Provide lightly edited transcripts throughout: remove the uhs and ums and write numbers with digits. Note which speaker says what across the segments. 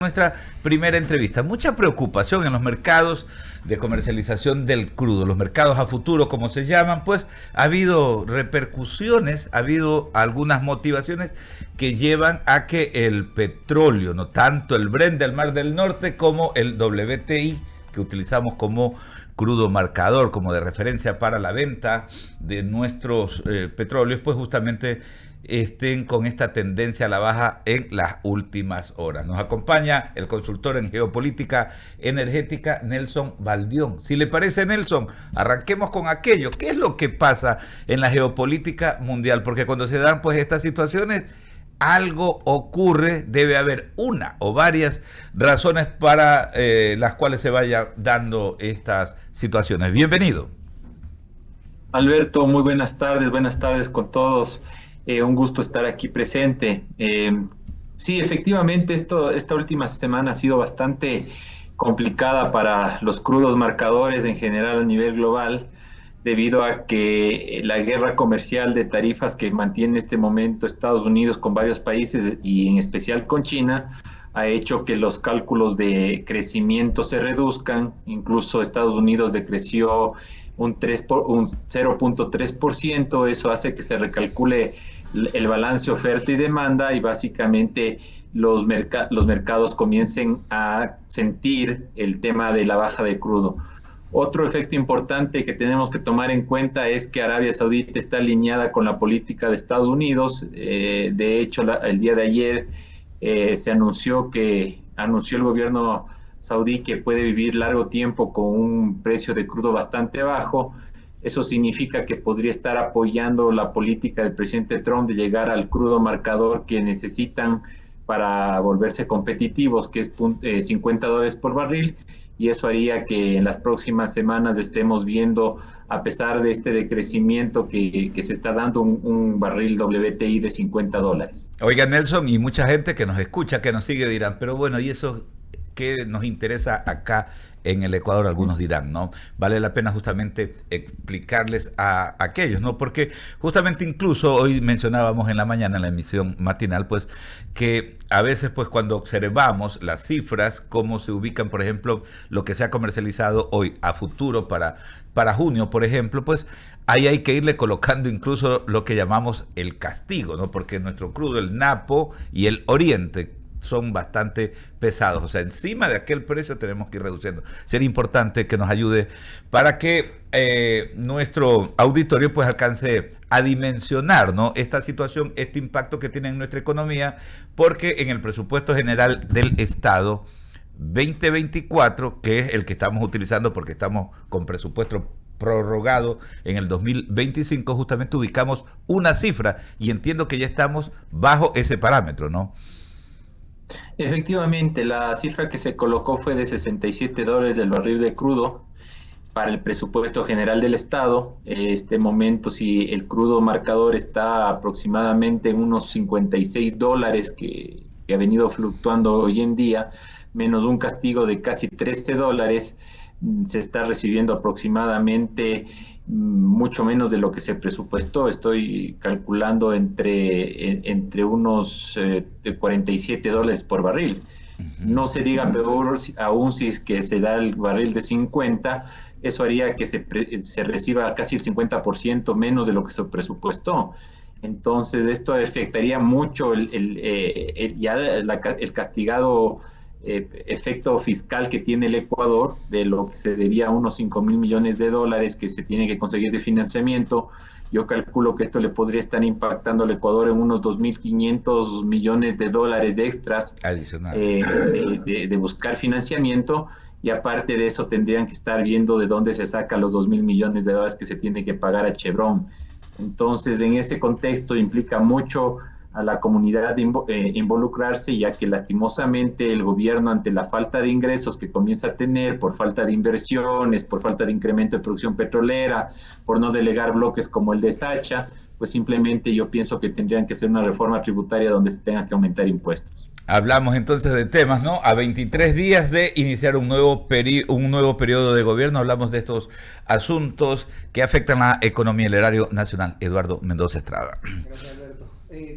Speaker 1: Nuestra primera entrevista. Mucha preocupación en los mercados de comercialización del crudo, los mercados a futuro, como se llaman, pues ha habido repercusiones, ha habido algunas motivaciones que llevan a que el petróleo, no tanto el Brent del Mar del Norte como el WTI, que utilizamos como crudo marcador, como de referencia para la venta de nuestros petróleos, pues justamente estén con esta tendencia a la baja en las últimas horas. Nos acompaña el consultor en geopolítica energética, Nelson Baldión. Si le parece, Nelson, arranquemos con aquello. ¿Qué es lo que pasa en la geopolítica mundial? Porque cuando se dan pues estas situaciones, algo ocurre, debe haber una o varias razones para las cuales se vayan dando estas situaciones. Bienvenido.
Speaker 2: Alberto, muy buenas tardes con todos. Un gusto estar aquí presente. Sí, efectivamente, esta última semana ha sido bastante complicada para los crudos marcadores en general a nivel global, debido a que la guerra comercial de tarifas que mantiene en este momento Estados Unidos con varios países y en especial con China ha hecho que los cálculos de crecimiento se reduzcan. Incluso Estados Unidos decreció un 0.3%. Eso hace que se recalcule el balance oferta y demanda, y básicamente los mercados comiencen a sentir el tema de la baja de crudo. Otro efecto importante que tenemos que tomar en cuenta es que Arabia Saudita está alineada con la política de Estados Unidos. De hecho, el día de ayer anunció el gobierno saudí que puede vivir largo tiempo con un precio de crudo bastante bajo. Eso significa que podría estar apoyando la política del presidente Trump de llegar al crudo marcador que necesitan para volverse competitivos, que es $50 por barril, y eso haría que en las próximas semanas estemos viendo, a pesar de este decrecimiento que se está dando, un barril WTI de $50.
Speaker 1: Oiga, Nelson, y mucha gente que nos escucha, que nos sigue, dirán, pero bueno, ¿y eso qué nos interesa acá en el Ecuador? Algunos dirán, ¿no? Vale la pena justamente explicarles a aquellos, ¿no? Porque justamente incluso hoy mencionábamos en la mañana, en la emisión matinal, pues que a veces pues cuando observamos las cifras, cómo se ubican, por ejemplo, lo que se ha comercializado hoy a futuro para junio, por ejemplo, pues ahí hay que irle colocando incluso lo que llamamos el castigo, ¿no? Porque nuestro crudo, el Napo y el Oriente, son bastante pesados, o sea, encima de aquel precio tenemos que ir reduciendo. Sería importante que nos ayude para que nuestro auditorio pues alcance a dimensionar, ¿no?, esta situación, este impacto que tiene en nuestra economía, porque en el presupuesto general del Estado 2024, que es el que estamos utilizando porque estamos con presupuesto prorrogado en el 2025, justamente ubicamos una cifra y entiendo que ya estamos bajo ese parámetro, ¿no?
Speaker 2: Efectivamente, la cifra que se colocó fue de $67 del barril de crudo para el presupuesto general del Estado. Este momento, si el crudo marcador está aproximadamente en unos $56 que ha venido fluctuando hoy en día, menos un castigo de casi $13, se está recibiendo aproximadamente mucho menos de lo que se presupuestó. Estoy calculando entre unos $47 por barril. No se diga peor aún si es que se da el barril de 50, eso haría que se reciba casi el 50% menos de lo que se presupuestó. Entonces esto afectaría mucho el castigado efecto fiscal que tiene el Ecuador, de lo que se debía a unos $5.000 millones que se tiene que conseguir de financiamiento. Yo calculo que esto le podría estar impactando al Ecuador en unos $2.500 millones de extras
Speaker 1: Adicional.
Speaker 2: de buscar financiamiento, y aparte de eso tendrían que estar viendo de dónde se sacan los $2.000 millones que se tiene que pagar a Chevron. Entonces, en ese contexto implica mucho a la comunidad involucrarse, ya que lastimosamente el gobierno, ante la falta de ingresos que comienza a tener por falta de inversiones, por falta de incremento de producción petrolera, por no delegar bloques como el de Sacha, pues simplemente yo pienso que tendrían que hacer una reforma tributaria donde se tenga que aumentar impuestos.
Speaker 1: Hablamos entonces de temas, ¿no? A 23 días de iniciar un nuevo periodo de gobierno, hablamos de estos asuntos que afectan la economía y el erario nacional. Eduardo Mendoza Estrada.
Speaker 3: Gracias, Alberto.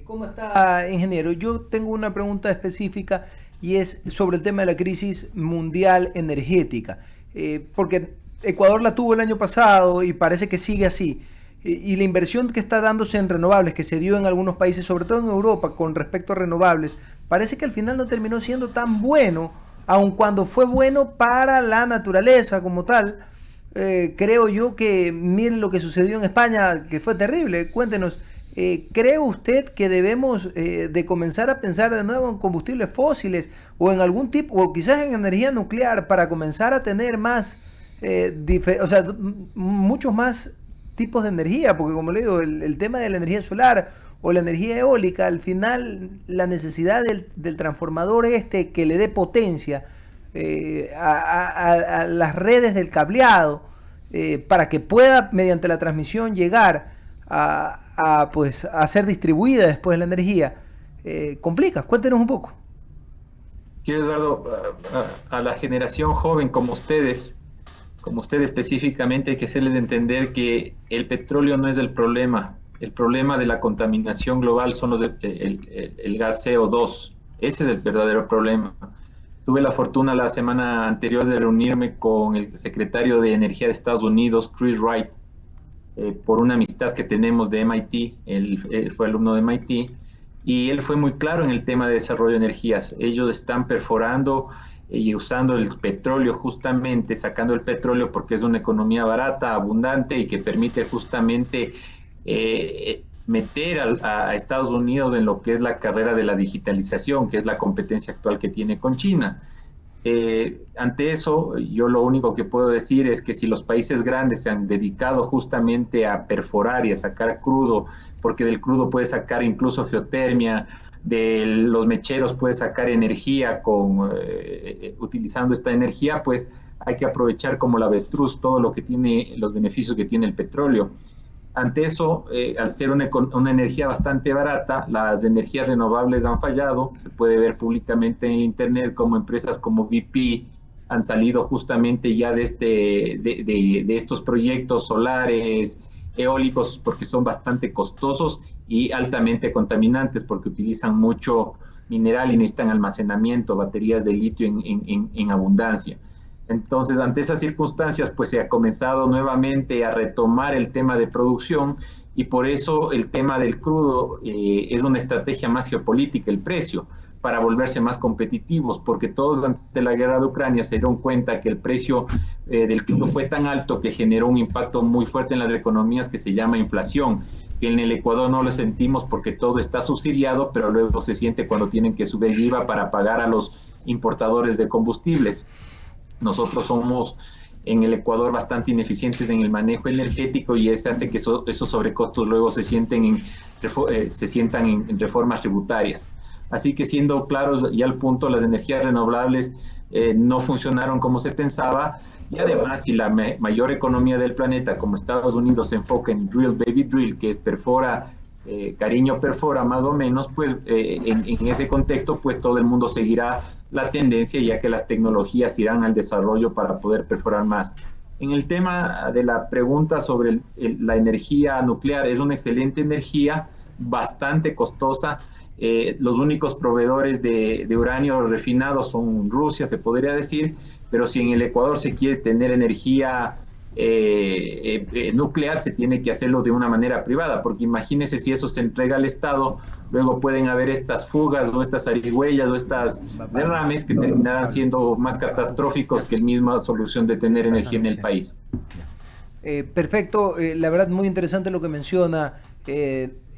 Speaker 3: ¿Cómo está, ingeniero? Yo tengo una pregunta específica y es sobre el tema de la crisis mundial energética. Porque Ecuador la tuvo el año pasado y parece que sigue así. Y la inversión que está dándose en renovables, que se dio en algunos países, sobre todo en Europa, con respecto a renovables, parece que al final no terminó siendo tan bueno, aun cuando fue bueno para la naturaleza como tal. Creo yo que, miren lo que sucedió en España, que fue terrible. Cuéntenos, ¿cree usted que debemos de comenzar a pensar de nuevo en combustibles fósiles o en algún tipo, o quizás en energía nuclear, para comenzar a tener más, o sea, muchos más tipos de energía? Porque como le digo, el tema de la energía solar o la energía eólica, al final la necesidad del transformador que le dé potencia a las redes del cableado, para que pueda mediante la transmisión llegar pues, a ser distribuida después la energía, complica. Cuéntenos un poco.
Speaker 2: Quiero, Eduardo, a la generación joven como usted específicamente, hay que hacerles entender que el petróleo no es el problema. El problema de la contaminación global son el gas CO2. Ese es el verdadero problema. Tuve la fortuna la semana anterior de reunirme con el secretario de Energía de Estados Unidos, Chris Wright, por una amistad que tenemos de MIT. Él fue alumno de MIT y él fue muy claro en el tema de desarrollo de energías. Ellos están perforando y usando el petróleo, justamente sacando el petróleo porque es una economía barata, abundante y que permite justamente meter a Estados Unidos en lo que es la carrera de la digitalización, que es la competencia actual que tiene con China. Ante eso, yo lo único que puedo decir es que si los países grandes se han dedicado justamente a perforar y a sacar crudo, porque del crudo puede sacar incluso geotermia, de los mecheros puede sacar energía utilizando esta energía, pues hay que aprovechar como la avestruz todo lo que tiene, los beneficios que tiene el petróleo. Ante eso, al ser una energía bastante barata, las energías renovables han fallado. Se puede ver públicamente en Internet como empresas como BP han salido justamente ya de estos proyectos solares, eólicos, porque son bastante costosos y altamente contaminantes, porque utilizan mucho mineral y necesitan almacenamiento, baterías de litio en abundancia. Entonces, ante esas circunstancias, pues se ha comenzado nuevamente a retomar el tema de producción y por eso el tema del crudo es una estrategia más geopolítica, el precio, para volverse más competitivos, porque todos ante la guerra de Ucrania se dieron cuenta que el precio del crudo fue tan alto que generó un impacto muy fuerte en las economías que se llama inflación, que en el Ecuador no lo sentimos porque todo está subsidiado, pero luego se siente cuando tienen que subir el IVA para pagar a los importadores de combustibles. Nosotros somos en el Ecuador bastante ineficientes en el manejo energético y eso hace que esos sobrecostos luego se sientan en reformas tributarias. Así que siendo claros ya al punto, las energías renovables no funcionaron como se pensaba y además si la mayor economía del planeta como Estados Unidos se enfoca en drill baby drill, que es perfora, cariño perfora más o menos, pues en ese contexto pues todo el mundo seguirá la tendencia ya que las tecnologías irán al desarrollo para poder perforar más. En el tema de la pregunta sobre la energía nuclear, es una excelente energía, bastante costosa. Los únicos proveedores de uranio refinado son Rusia, se podría decir, pero si en el Ecuador se quiere tener energía nuclear, se tiene que hacerlo de una manera privada, porque imagínense si eso se entrega al Estado, luego pueden haber estas fugas o estas zarigüeyas o estas derrames que terminarán siendo más catastróficos que la misma solución de tener energía en el país.
Speaker 3: Perfecto, la verdad muy interesante lo que menciona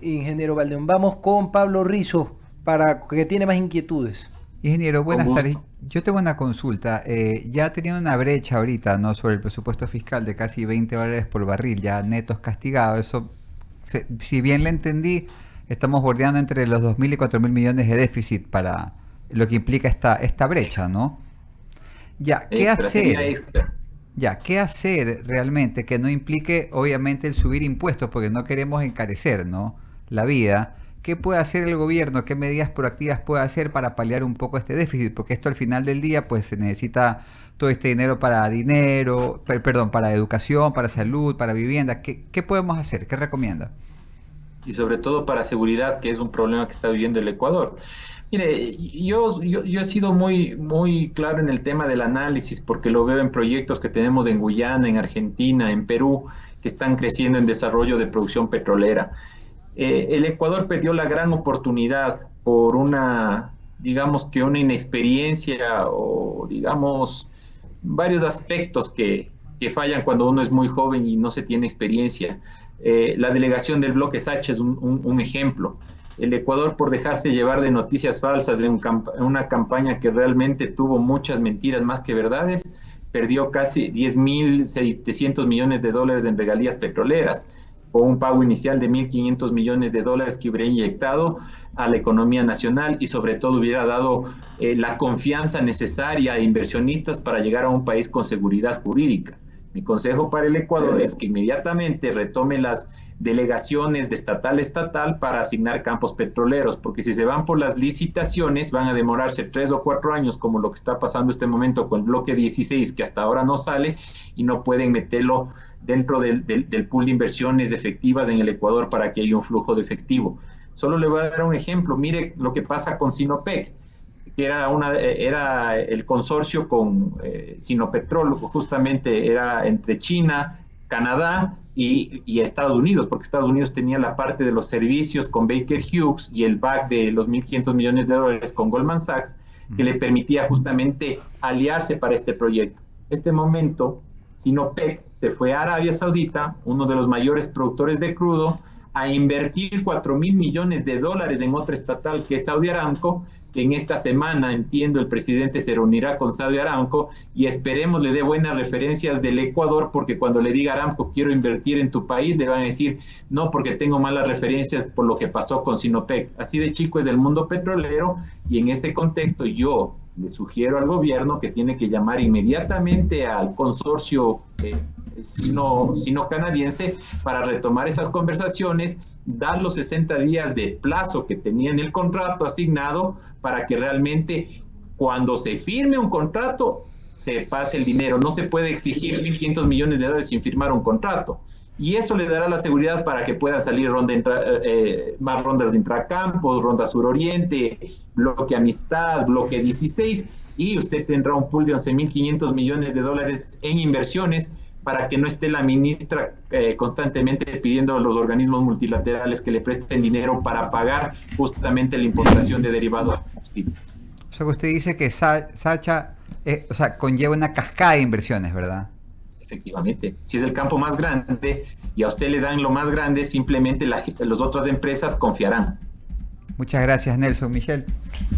Speaker 3: ingeniero Valdeón. Vamos con Pablo Rizo, que tiene más inquietudes.
Speaker 4: Ingeniero, buenas tardes. Yo tengo una consulta. Ya teniendo una brecha ahorita, ¿no?, sobre el presupuesto fiscal de casi $20 por barril, ya netos castigados. Eso, si bien le entendí, estamos bordeando entre los 2.000 y 4.000 millones de déficit para lo que implica esta brecha, ¿no? Ya, ¿qué hacer? Ya, ¿qué hacer realmente que no implique, obviamente, el subir impuestos? Porque no queremos encarecer, ¿no?, la vida. ¿Qué puede hacer el gobierno? ¿Qué medidas proactivas puede hacer para paliar un poco este déficit? Porque esto al final del día pues se necesita todo este dinero para para educación, para salud, para vivienda. ¿Qué podemos hacer? ¿Qué recomienda?
Speaker 2: Y sobre todo para seguridad, que es un problema que está viviendo el Ecuador. Mire, yo he sido muy claro en el tema del análisis porque lo veo en proyectos que tenemos en Guyana, en Argentina, en Perú, que están creciendo en desarrollo de producción petrolera. El Ecuador perdió la gran oportunidad por digamos que una inexperiencia o, digamos, varios aspectos que fallan cuando uno es muy joven y no se tiene experiencia. La delegación del bloque Sacha es un ejemplo. El Ecuador, por dejarse llevar de noticias falsas en una campaña que realmente tuvo muchas mentiras más que verdades, perdió casi 10.700 millones de dólares en regalías petroleras, con un pago inicial de 1.500 millones de dólares que hubiera inyectado a la economía nacional y sobre todo hubiera dado la confianza necesaria a inversionistas para llegar a un país con seguridad jurídica. Mi consejo para el Ecuador es que inmediatamente retome las delegaciones de estatal a estatal para asignar campos petroleros, porque si se van por las licitaciones van a demorarse 3 o 4 años, como lo que está pasando este momento con el bloque 16, que hasta ahora no sale y no pueden meterlo dentro del pool de inversiones efectivas en el Ecuador para que haya un flujo de efectivo. Solo le voy a dar un ejemplo. Mire lo que pasa con Sinopec, que era el consorcio con Sinopetrol, justamente era entre China, Canadá y Estados Unidos, porque Estados Unidos tenía la parte de los servicios con Baker Hughes y el back de los 1.500 millones de dólares con Goldman Sachs, que le permitía justamente aliarse para este proyecto. Este momento, Sinopec se fue a Arabia Saudita, uno de los mayores productores de crudo, a invertir 4.000 millones de dólares en otra estatal que es Saudi Aramco. En esta semana, entiendo, el presidente se reunirá con Saudi Aramco y esperemos le dé buenas referencias del Ecuador, porque cuando le diga Aramco quiero invertir en tu país, le van a decir no, porque tengo malas referencias por lo que pasó con Sinopec. Así de chico es el mundo petrolero, y en ese contexto yo le sugiero al gobierno que tiene que llamar inmediatamente al consorcio sino-canadiense para retomar esas conversaciones, dar los 60 días de plazo que tenía en el contrato asignado para que realmente cuando se firme un contrato se pase el dinero. No se puede exigir 1.500 millones de dólares sin firmar un contrato. Y eso le dará la seguridad para que puedan salir más rondas de intracampos, ronda suroriente, bloque amistad, bloque 16, y usted tendrá un pool de 11.500 millones de dólares en inversiones para que no esté la ministra constantemente pidiendo a los organismos multilaterales que le presten dinero para pagar justamente la importación de derivados de combustible.
Speaker 4: O sea que usted dice que Sacha conlleva una cascada de inversiones, ¿verdad?
Speaker 2: Efectivamente, si es el campo más grande y a usted le dan lo más grande, simplemente las otras empresas confiarán.
Speaker 4: Muchas gracias, Nelson. Michelle.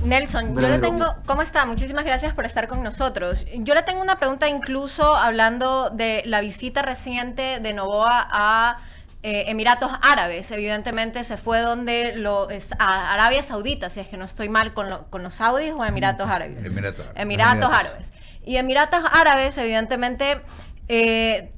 Speaker 5: Nelson, yo le tengo... ¿Cómo está? Muchísimas gracias por estar con nosotros. Yo le tengo una pregunta incluso hablando de la visita reciente de Noboa a Emiratos Árabes. Evidentemente se fue a Arabia Saudita, si es que no estoy mal con los saudis, o Emiratos Árabes. Emiratos Árabes. Y Emiratos Árabes, evidentemente...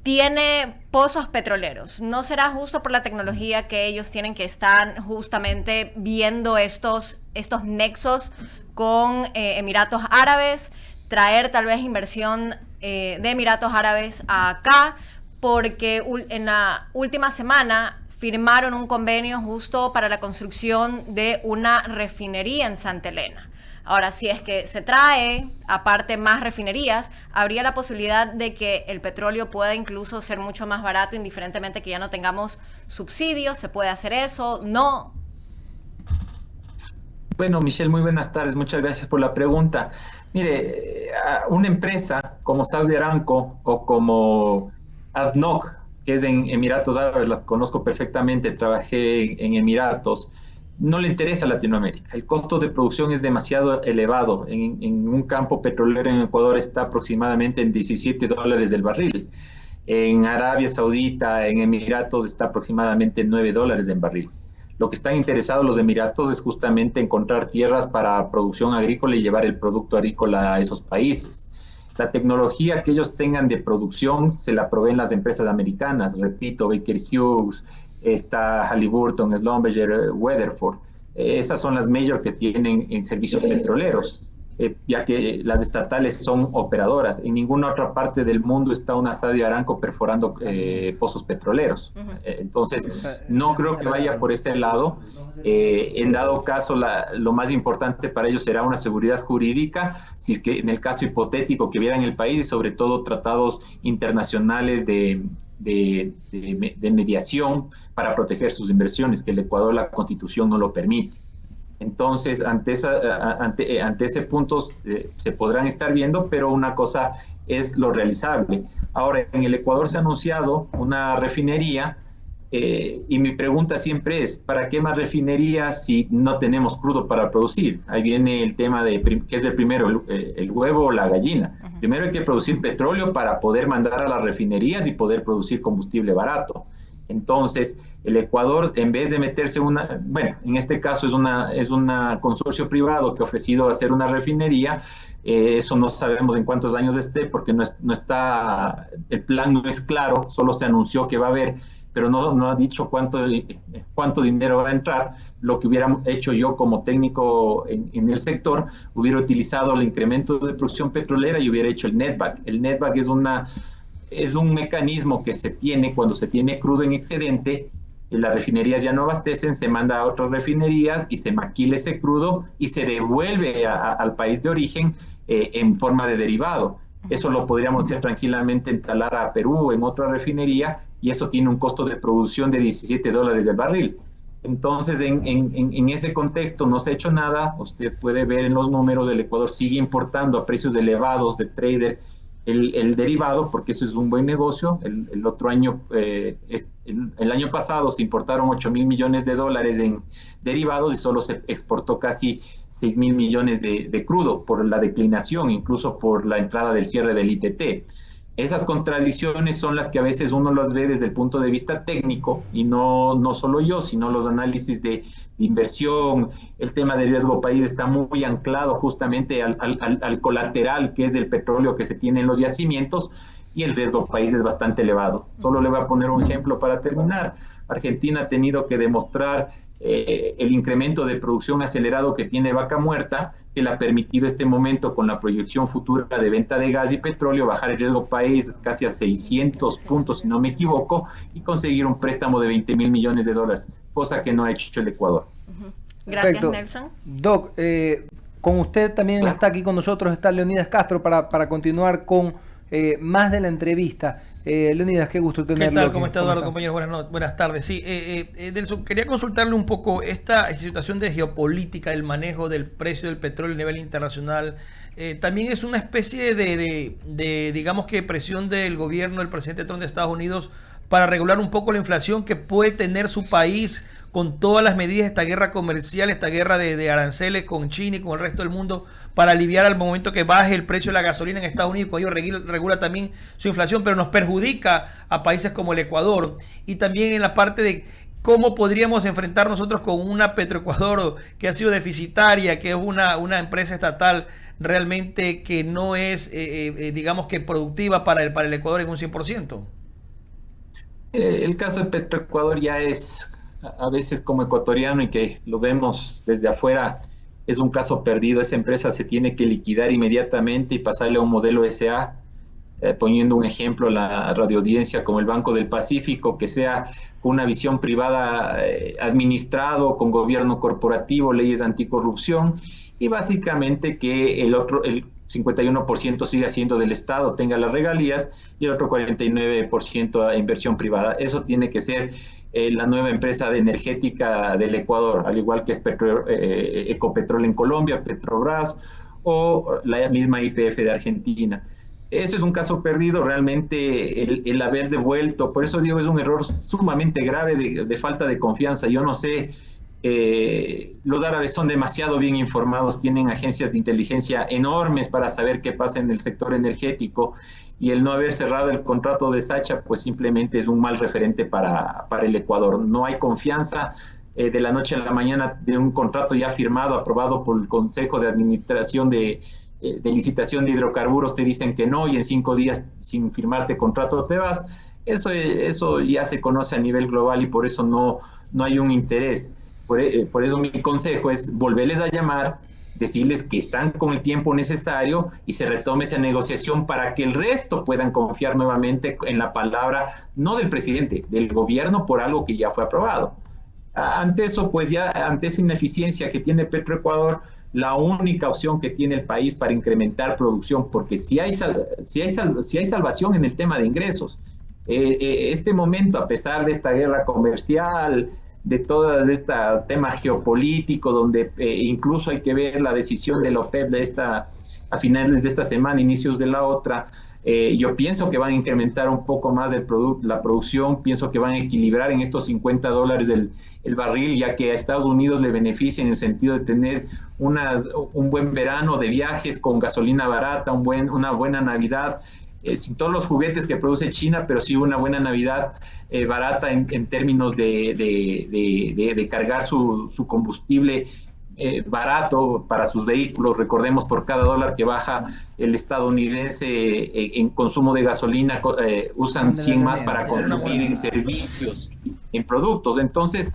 Speaker 5: tiene pozos petroleros. ¿No será justo por la tecnología que ellos tienen, que están justamente viendo estos nexos con Emiratos Árabes, traer tal vez inversión de Emiratos Árabes acá? Porque en la última semana firmaron un convenio justo para la construcción de una refinería en Santa Elena. Ahora, si es que se trae, aparte, más refinerías, habría la posibilidad de que el petróleo pueda incluso ser mucho más barato, indiferentemente que ya no tengamos subsidios. ¿Se puede hacer eso? ¿No?
Speaker 2: Bueno, Michelle, muy buenas tardes. Muchas gracias por la pregunta. Mire, una empresa como Saudi Aramco o como ADNOC, que es en Emiratos Árabes, la conozco perfectamente, trabajé en Emiratos, no le interesa a Latinoamérica. El costo de producción es demasiado elevado. En un campo petrolero en Ecuador está aproximadamente en $17 del barril. En Arabia Saudita, en Emiratos, está aproximadamente en $9 en barril. Lo que están interesados los Emiratos es justamente encontrar tierras para producción agrícola y llevar el producto agrícola a esos países. La tecnología que ellos tengan de producción se la proveen las empresas americanas. Repito, Baker Hughes, está Halliburton, Schlumberger, Weatherford. Esas son las major que tienen en servicios petroleros. ya que las estatales son operadoras. En ninguna otra parte del mundo está una Saudi Aramco perforando pozos petroleros. Entonces, no creo que vaya por ese lado. En dado caso, lo más importante para ellos será una seguridad jurídica, si es que en el caso hipotético que vieran el país, y sobre todo tratados internacionales de mediación para proteger sus inversiones, que el Ecuador, la Constitución no lo permite. Entonces, ante ese punto se podrán estar viendo, pero una cosa es lo realizable. Ahora, en el Ecuador se ha anunciado una refinería, y mi pregunta siempre es, ¿para qué más refinería si no tenemos crudo para producir? Ahí viene el tema de qué es el primero, el huevo o la gallina. Primero hay que producir petróleo para poder mandar a las refinerías y poder producir combustible barato. Entonces, el Ecuador, en vez de meterse en este caso es un consorcio privado que ha ofrecido hacer una refinería, eso no sabemos en cuántos años esté, porque no está, el plan no es claro, solo se anunció que va a haber, pero no ha dicho cuánto dinero va a entrar. Lo que hubiera hecho yo como técnico en el sector, hubiera utilizado el incremento de producción petrolera y hubiera hecho el netback. El netback es un mecanismo que se tiene cuando se tiene crudo en excedente, las refinerías ya no abastecen, se manda a otras refinerías y se maquila ese crudo y se devuelve al país de origen en forma de derivado. Eso lo podríamos hacer tranquilamente en Talara, a Perú, en otra refinería, y eso tiene un costo de producción de $17 el barril. Entonces, en ese contexto no se ha hecho nada. Usted puede ver en los números, del Ecuador sigue importando a precios elevados de trader el derivado, porque eso es un buen negocio. El otro año, el año pasado se importaron $8,000 millones en derivados y solo se exportó casi 6,000 millones de crudo por la declinación, incluso por la entrada del cierre del ITT. Esas contradicciones son las que a veces uno las ve desde el punto de vista técnico, y no solo yo, sino los análisis de inversión. El tema de riesgo país está muy anclado justamente al colateral, que es el petróleo que se tiene en los yacimientos, y el riesgo país es bastante elevado. Solo le voy a poner un ejemplo para terminar. Argentina ha tenido que demostrar el incremento de producción acelerado que tiene Vaca Muerta, que le ha permitido este momento, con la proyección futura de venta de gas y petróleo, bajar el riesgo país casi a 600 puntos, si no me equivoco, y conseguir un préstamo de $20,000 millones, cosa que no ha hecho el Ecuador.
Speaker 5: Gracias,
Speaker 3: Perfecto.
Speaker 5: Nelson.
Speaker 3: Doc, con usted también está aquí con nosotros, está Leonidas Castro para continuar con más de la entrevista. Leonidas, qué gusto tenerlo.
Speaker 6: ¿Qué tal?
Speaker 3: Aquí.
Speaker 6: ¿Cómo está, Eduardo, compañero? Buenas tardes. Sí, Nelson, quería consultarle un poco esta situación de geopolítica, el manejo del precio del petróleo a nivel internacional. También es una especie de, digamos que, presión del gobierno del presidente Trump de Estados Unidos para regular un poco la inflación que puede tener su país con todas las medidas de esta guerra comercial, esta guerra de aranceles con China y con el resto del mundo, para aliviar al momento que baje el precio de la gasolina en Estados Unidos. Con ello regula también su inflación, pero nos perjudica a países como el Ecuador. Y también en la parte de cómo podríamos enfrentar nosotros con una Petroecuador que ha sido deficitaria, que es una empresa estatal realmente que no es, digamos que productiva para el Ecuador en un 100%.
Speaker 2: El caso de Petroecuador ya es, a veces como ecuatoriano y que lo vemos desde afuera, es un caso perdido. Esa empresa se tiene que liquidar inmediatamente y pasarle a un modelo SA, poniendo un ejemplo, la radioaudiencia, como el Banco del Pacífico, que sea con una visión privada, administrado con gobierno corporativo, leyes anticorrupción, y básicamente que el 51% siga siendo del Estado, tenga las regalías, y el otro 49% a inversión privada. Eso tiene que ser la nueva empresa energética del Ecuador, al igual que es Ecopetrol en Colombia, Petrobras, o la misma YPF de Argentina. Eso es un caso perdido, realmente el haber devuelto. Por eso digo, es un error sumamente grave de falta de confianza. Yo no sé, los árabes son demasiado bien informados, tienen agencias de inteligencia enormes para saber qué pasa en el sector energético, y el no haber cerrado el contrato de Sacha, pues simplemente es un mal referente para el Ecuador. No hay confianza. De la noche a la mañana, de un contrato ya firmado, aprobado por el Consejo de Administración de licitación de hidrocarburos, te dicen que no, y en 5 días sin firmarte contrato te vas. Eso ya se conoce a nivel global, y por eso no hay un interés. Por eso mi consejo es volverles a llamar, decirles que están con el tiempo necesario y se retome esa negociación para que el resto puedan confiar nuevamente en la palabra, no del presidente, del gobierno por algo que ya fue aprobado. Ante eso, pues ya, ante esa ineficiencia que tiene Petroecuador, la única opción que tiene el país para incrementar producción, porque si hay salvación en el tema de ingresos, este momento, a pesar de esta guerra comercial, de todo este tema geopolítico, donde incluso hay que ver la decisión de la OPEP a finales de esta semana, inicios de la otra, yo pienso que van a incrementar un poco más la producción, pienso que van a equilibrar en estos $50 el barril, ya que a Estados Unidos le beneficia en el sentido de tener un buen verano de viajes con gasolina barata, una buena Navidad, sin todos los juguetes que produce China, pero sí una buena Navidad barata en términos de cargar su combustible barato para sus vehículos. Recordemos, por cada dólar que baja el estadounidense en consumo de gasolina, usan 100 más para consumir en servicios, en productos. Entonces,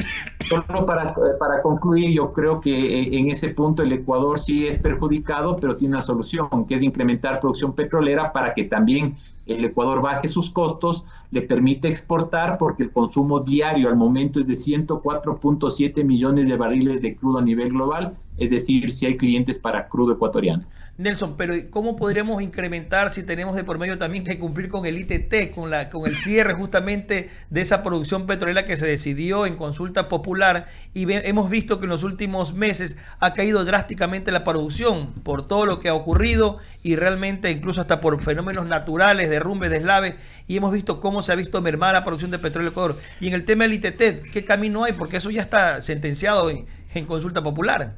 Speaker 2: solo para concluir, yo creo que en ese punto el Ecuador sí es perjudicado, pero tiene una solución, que es incrementar producción petrolera para que también el Ecuador baje sus costos, le permite exportar, porque el consumo diario al momento es de 104.7 millones de barriles de crudo a nivel global, es decir, si hay clientes para crudo ecuatoriano.
Speaker 6: Nelson, pero ¿cómo podríamos incrementar si tenemos de por medio también que cumplir con el ITT, con el cierre justamente de esa producción petrolera que se decidió en consulta popular? Y hemos visto que en los últimos meses ha caído drásticamente la producción por todo lo que ha ocurrido y realmente incluso hasta por fenómenos naturales, derrumbes, deslaves, y hemos visto cómo se ha visto mermada la producción de petróleo en Ecuador. Y en el tema del ITT, ¿qué camino hay? Porque eso ya está sentenciado en consulta popular.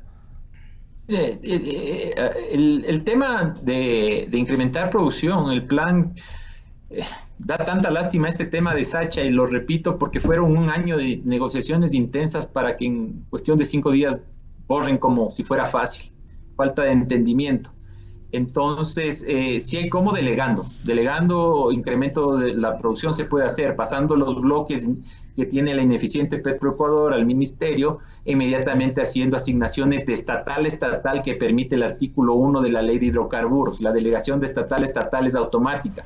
Speaker 2: El tema de incrementar producción, el plan, da tanta lástima ese tema de Sacha, y lo repito porque fueron un año de negociaciones intensas para que en cuestión de 5 días borren como si fuera fácil. Falta de entendimiento. Entonces, sí hay como delegando incremento de la producción se puede hacer, pasando los bloques que tiene la ineficiente Petroecuador al ministerio, inmediatamente haciendo asignaciones de estatal a estatal que permite el artículo 1 de la ley de hidrocarburos. La delegación de estatal a estatal es automática.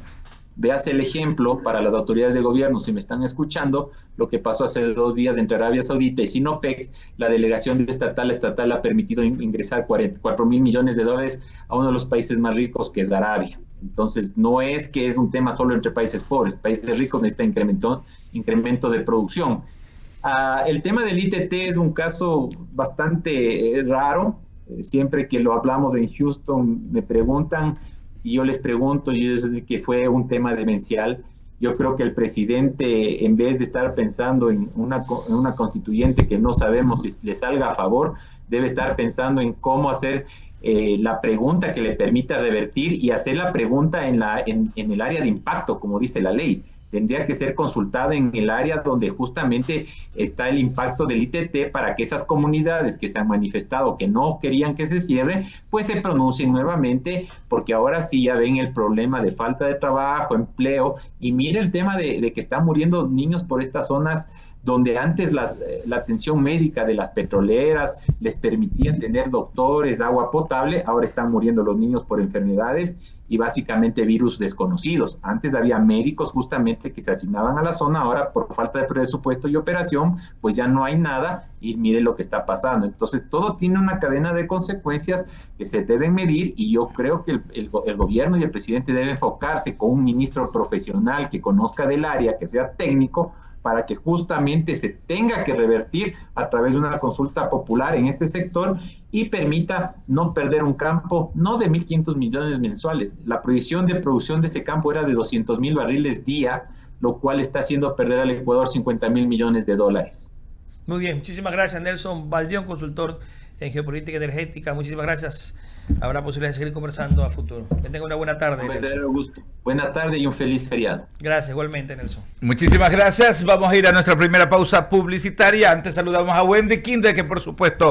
Speaker 2: Veas el ejemplo para las autoridades de gobierno, si me están escuchando, lo que pasó hace 2 días entre Arabia Saudita y Sinopec. La delegación de estatal a estatal ha permitido ingresar 44.000 millones de dólares a uno de los países más ricos, que es Arabia. Entonces, no es que es un tema solo entre países pobres. Países ricos necesitan incremento de producción. El tema del ITT es un caso bastante raro. Siempre que lo hablamos en Houston me preguntan, y yo les pregunto, y es que fue un tema demencial. Yo creo que el presidente, en vez de estar pensando en una constituyente que no sabemos si le salga a favor, debe estar pensando en cómo hacer la pregunta que le permita revertir, y hacer la pregunta en el área de impacto, como dice la ley. Tendría que ser consultada en el área donde justamente está el impacto del ITT, para que esas comunidades que están manifestado que no querían que se cierre, pues se pronuncien nuevamente, porque ahora sí ya ven el problema de falta de trabajo, empleo, y mire el tema de que están muriendo niños por estas zonas donde antes la atención médica de las petroleras les permitían tener doctores, agua potable. Ahora están muriendo los niños por enfermedades y básicamente virus desconocidos. Antes había médicos justamente que se asignaban a la zona, ahora por falta de presupuesto y operación, pues ya no hay nada, y mire lo que está pasando. Entonces todo tiene una cadena de consecuencias que se deben medir, y yo creo que el gobierno y el presidente deben enfocarse con un ministro profesional que conozca del área, que sea técnico, para que justamente se tenga que revertir a través de una consulta popular en este sector y permita no perder un campo, no de 1.500 millones mensuales. La proyección de producción de ese campo era de 200.000 barriles día, lo cual está haciendo perder al Ecuador 50.000 millones de dólares.
Speaker 6: Muy bien, muchísimas gracias, Nelson Baldión, consultor en geopolítica energética. Muchísimas gracias. Habrá posibilidad de seguir conversando a futuro. Que tenga una buena tarde.
Speaker 2: Un verdadero gusto. Buena tarde y un feliz feriado.
Speaker 6: Gracias, igualmente, Nelson.
Speaker 1: Muchísimas gracias. Vamos a ir a nuestra primera pausa publicitaria. Antes saludamos a Wendy Kinder, que por supuesto